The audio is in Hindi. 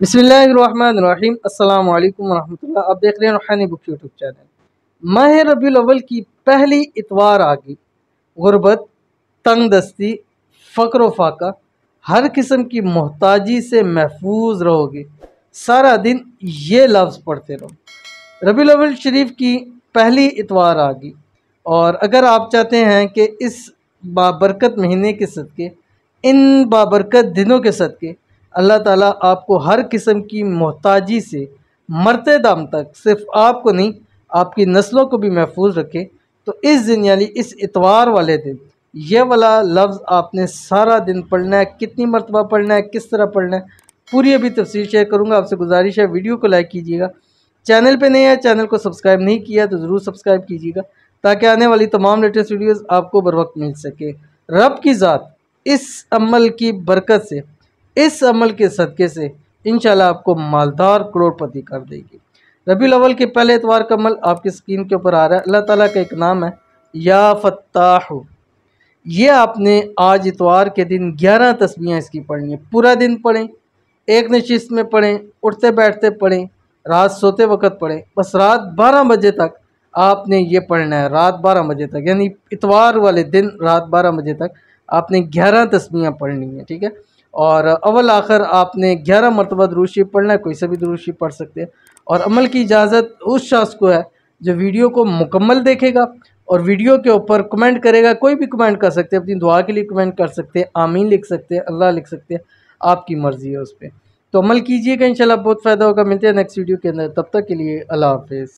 बिस्मिल्लाहिर्रहमानिर्रहीम अस्सलाम वालेकुम वरहमतुल्लाह। आप देख रहे हैं रूहानी बुक यूट्यूब चैनल। माह रबीउल अव्वल की पहली इतवार आ गई। गुर्बत, तंग दस्ती, फ़क्र फाका, हर किस्म की मोहताजी से महफूज रहोगे। सारा दिन ये लफ्ज़ पढ़ते रहो। रबीउल अव्वल शरीफ की पहली इतवार आ गई और अगर आप चाहते हैं कि इस बाबरकत महीने के सदक़े, इन बाबरकत दिनों के सदक़े अल्लाह ताला आपको हर किस्म की मोहताजी से मरते दम तक सिर्फ आपको नहीं आपकी नस्लों को भी महफूज रखे, तो इस दिन यानी इस इतवार वाले दिन ये वाला लफ्ज़ आपने सारा दिन पढ़ना है। कितनी मरतबा पढ़ना है, किस तरह पढ़ना है, पूरी अभी तफसील शेयर करूँगा। आपसे गुजारिश है वीडियो को लाइक कीजिएगा। चैनल पे नए हैं, चैनल को सब्सक्राइब नहीं किया तो ज़रूर सब्सक्राइब कीजिएगा ताकि आने वाली तमाम लेटेस्ट वीडियोस आपको बर वक्त मिल सके। रब की ज़ात इस अमल की बरकत से, इस अमल के सदक़े से इंशाल्लाह आपको मालदार करोड़पति कर देगी। रबीउल अव्वल के पहले इतवार का अमल आपकी स्क्रीन के ऊपर आ रहा है। अल्लाह ताला का एक नाम है या फत्ताहु। ये आपने आज इतवार के दिन 11 तस्बीहें इसकी पढ़नी है। पूरा दिन पढ़ें, एक नशिस्त में पढ़ें, उठते बैठते पढ़ें, रात सोते वक्त पढ़ें। बस रात 12 बजे तक आपने ये पढ़ना है। रात 12 बजे तक यानी इतवार वाले दिन रात 12 बजे तक आपने 11 तस्बीहें पढ़नी है, ठीक है। और अव्वल आखिर आपने 11 मरतबा दुरूद शरीफ पढ़ना है। कोई सा भी दुरूद शरीफ पढ़ सकते हैं। और अमल की इजाज़त उस शख्स को है जो वीडियो को मुकम्मल देखेगा और वीडियो के ऊपर कमेंट करेगा। कोई भी कमेंट कर सकते हैं, अपनी दुआ के लिए कमेंट कर सकते हैं, आमीन लिख सकते हैं, अल्लाह लिख सकते हैं, आपकी मर्ज़ी है उस पर। तो अमल कीजिएगा, इंशाल्लाह बहुत फ़ायदा होगा। मिलते हैं नेक्स्ट वीडियो के अंदर, तब तक के लिए अल्लाह हाफ़िज़।